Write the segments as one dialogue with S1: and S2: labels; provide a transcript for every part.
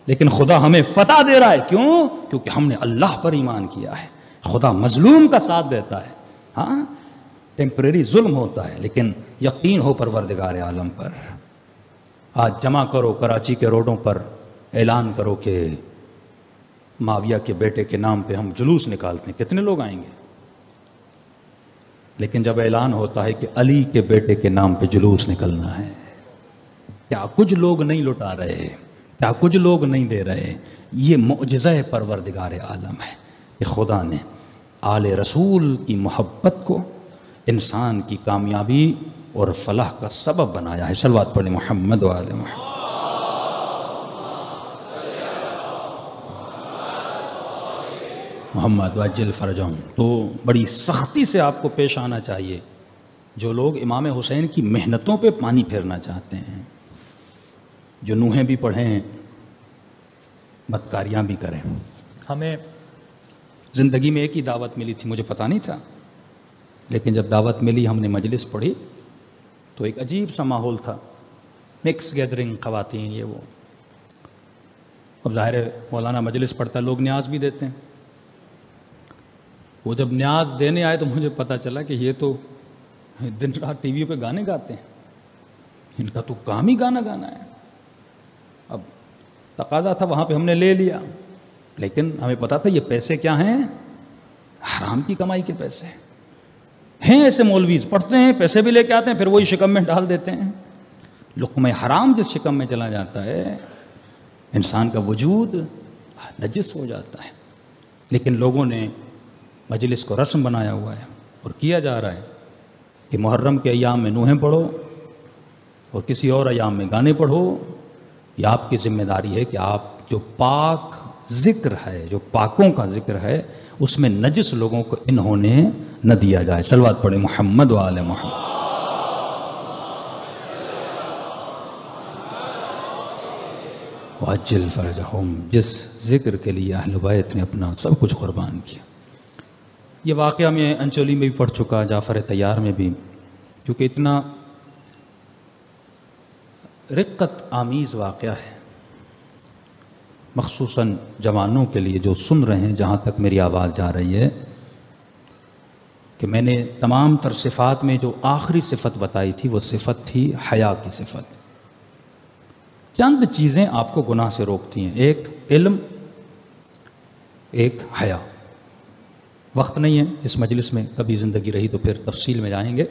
S1: لیکن خدا ہمیں فتح دے رہا ہے. کیوں؟ کیونکہ ہم نے اللہ پر ایمان کیا ہے. خدا مظلوم کا ساتھ دیتا ہے. ہاں ٹیمپریری ظلم ہوتا ہے لیکن یقین ہو پروردگار عالم پر. آج جمع کرو کراچی کے روڈوں پر، اعلان کرو کہ معاویہ کے بیٹے کے نام پہ ہم جلوس نکالتے ہیں. کتنے لوگ آئیں گے؟ لیکن جب اعلان ہوتا ہے کہ علی کے بیٹے کے نام پہ جلوس نکلنا ہے، کیا کچھ لوگ نہیں لٹا رہے، کیا کچھ لوگ نہیں دے رہے. یہ معجزہ پروردگار عالم ہے کہ خدا نے آل رسول کی محبت کو انسان کی کامیابی اور فلاح کا سبب بنایا ہے. صلوات پڑھیں محمد و آل محمد. محمد وعجل فرجہم. تو بڑی سختی سے آپ کو پیش آنا چاہیے جو لوگ امام حسین کی محنتوں پہ پانی پھیرنا چاہتے ہیں، جو نوحیں بھی پڑھیں بدکاریاں بھی کریں. ہمیں زندگی میں ایک ہی دعوت ملی تھی، مجھے پتہ نہیں تھا، لیکن جب دعوت ملی ہم نے مجلس پڑھی تو ایک عجیب سا ماحول تھا، مکس گیدرنگ، خواتین یہ وہ. اب ظاہر ہے مولانا مجلس پڑھتا ہے، لوگ نیاز بھی دیتے ہیں. وہ جب نیاز دینے آئے تو مجھے پتہ چلا کہ یہ تو دن رات ٹی وی پہ گانے گاتے ہیں، ان کا تو کام ہی گانا گانا ہے. اب تقاضا تھا وہاں پہ ہم نے لے لیا، لیکن ہمیں پتا تھا یہ پیسے کیا ہیں؟ حرام کی کمائی کے پیسے ہیں. ایسے مولویز پڑھتے ہیں، پیسے بھی لے کے آتے ہیں، پھر وہی شکم میں ڈال دیتے ہیں. لقمہ حرام جس شکم میں چلا جاتا ہے انسان کا وجود نجس ہو جاتا ہے. لیکن لوگوں نے مجلس کو رسم بنایا ہوا ہے اور کیا جا رہا ہے کہ محرم کے ایام میں نوحیں پڑھو اور کسی اور ایام میں گانے پڑھو. یہ آپ کی ذمہ داری ہے کہ آپ جو پاک ذکر ہے، جو پاکوں کا ذکر ہے، اس میں نجس لوگوں کو انہوں نے نہ دیا جائے. صلوات پڑھیں محمد و آل محمد. وعجل فرجہم. جس ذکر کے لیے اہل بیت نے اپنا سب کچھ قربان کیا. یہ واقعہ میں انچولی میں بھی پڑھ چکا، جعفر طیار میں بھی، کیونکہ اتنا رقت آمیز واقعہ ہے، مخصوصاً جوانوں کے لیے جو سن رہے ہیں، جہاں تک میری آواز جا رہی ہے، کہ میں نے تمام تر صفات میں جو آخری صفت بتائی تھی وہ صفت تھی حیا کی صفت. چند چیزیں آپ کو گناہ سے روکتی ہیں، ایک علم، ایک حیا. وقت نہیں ہے اس مجلس میں، کبھی زندگی رہی تو پھر تفصیل میں جائیں گے.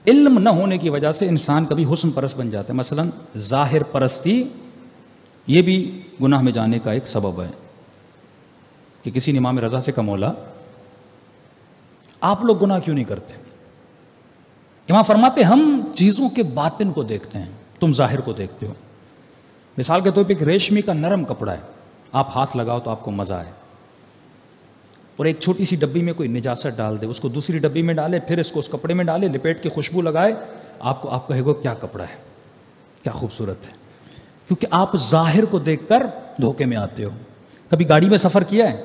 S1: علم نہ ہونے کی وجہ سے انسان کبھی حسن پرست بن جاتا ہے. مثلا ظاہر پرستی یہ بھی گناہ میں جانے کا ایک سبب ہے. کہ کسی نے امام رضا سے کہا مولا آپ لوگ گناہ کیوں نہیں کرتے؟ امام فرماتے ہم چیزوں کے باطن کو دیکھتے ہیں، تم ظاہر کو دیکھتے ہو. مثال کے طور پہ ایک ریشمی کا نرم کپڑا ہے، آپ ہاتھ لگاؤ تو آپ کو مزہ آئے، اور ایک چھوٹی سی ڈبی میں کوئی نجاست ڈال دے، اس کو دوسری ڈبی میں ڈالے، پھر اس کو اس کپڑے میں ڈالے، لپیٹ کے خوشبو لگائے، آپ کہے گو کیا کپڑا ہے، کیا خوبصورت ہے. کیونکہ آپ ظاہر کو دیکھ کر دھوکے میں آتے ہو. کبھی گاڑی میں سفر کیا ہے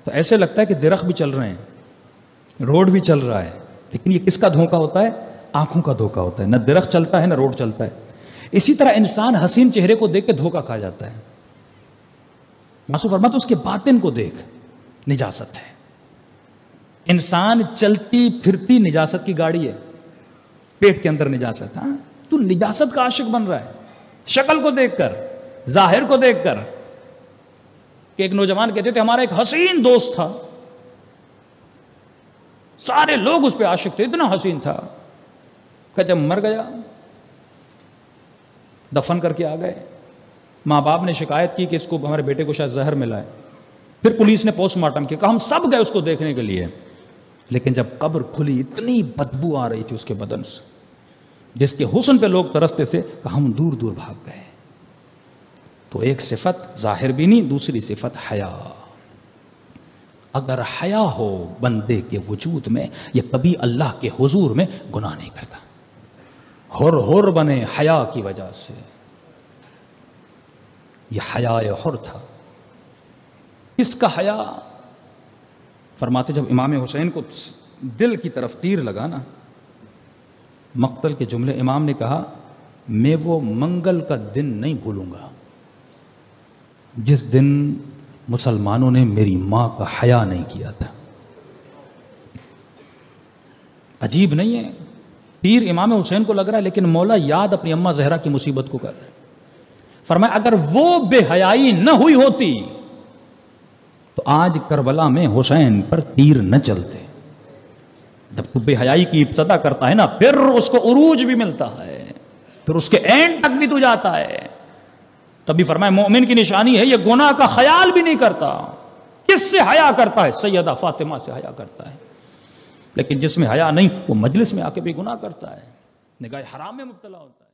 S1: تو ایسے لگتا ہے کہ درخت بھی چل رہے ہیں، روڈ بھی چل رہا ہے، لیکن یہ کس کا دھوکہ ہوتا ہے؟ آنکھوں کا دھوکہ ہوتا ہے. نہ درخت چلتا ہے نہ روڈ چلتا ہے. اسی طرح انسان حسین چہرے کو دیکھ کے دھوکہ کھا جاتا ہے. معصوم فرماتے اس کے باطن کو دیکھ، نجاست ہے. انسان چلتی پھرتی نجاست کی گاڑی ہے، پیٹ کے اندر نجاست. ہاں تو نجاست کا عاشق بن رہا ہے شکل کو دیکھ کر، ظاہر کو دیکھ کر. کہ ایک نوجوان کہتے تھے ہمارا ایک حسین دوست تھا، سارے لوگ اس پہ عاشق تھے، اتنا حسین تھا. کہ جب مر گیا دفن کر کے آ گئے، ماں باپ نے شکایت کی کہ اس کو ہمارے بیٹے کو شاید زہر ملا ہے. پھر پولیس نے پوسٹ مارٹم کیا، کہا ہم سب گئے اس کو دیکھنے کے لیے، لیکن جب قبر کھلی اتنی بدبو آ رہی تھی اس کے بدن سے، جس کے حسن پہ لوگ ترستے تھے، کہ ہم دور دور بھاگ گئے. تو ایک صفت ظاہر بھی نہیں، دوسری صفت حیا. اگر حیا ہو بندے کے وجود میں، یہ کبھی اللہ کے حضور میں گناہ نہیں کرتا. ہر بنے حیا کی وجہ سے. یہ حیا حر تھا. کس کا حیا؟ فرماتے جب امام حسین کو دل کی طرف تیر لگا نا، مقتل کے جملے، امام نے کہا میں وہ منگل کا دن نہیں بھولوں گا. جس دن مسلمانوں نے میری ماں کا حیا نہیں کیا تھا. عجیب نہیں ہے؟ پیر امام حسین کو لگ رہا ہے لیکن مولا یاد اپنی اماں زہرا کی مصیبت کو کر رہے. فرمایا اگر وہ بے حیائی نہ ہوئی ہوتی تو آج کربلا میں حسین پر تیر نہ چلتے. جب تو بے حیائی کی ابتدا کرتا ہے نا پھر اس کو عروج بھی ملتا ہے, پھر اس کے اینڈ تک بھی تو جاتا ہے. تبھی فرمایا مومن کی نشانی ہے یہ گناہ کا خیال بھی نہیں کرتا. کس سے حیا کرتا ہے؟ سیدہ فاطمہ سے حیا کرتا ہے. لیکن جس میں حیا نہیں وہ مجلس میں آ کے بھی گناہ کرتا ہے, نگاہ حرام میں مبتلا ہوتا ہے.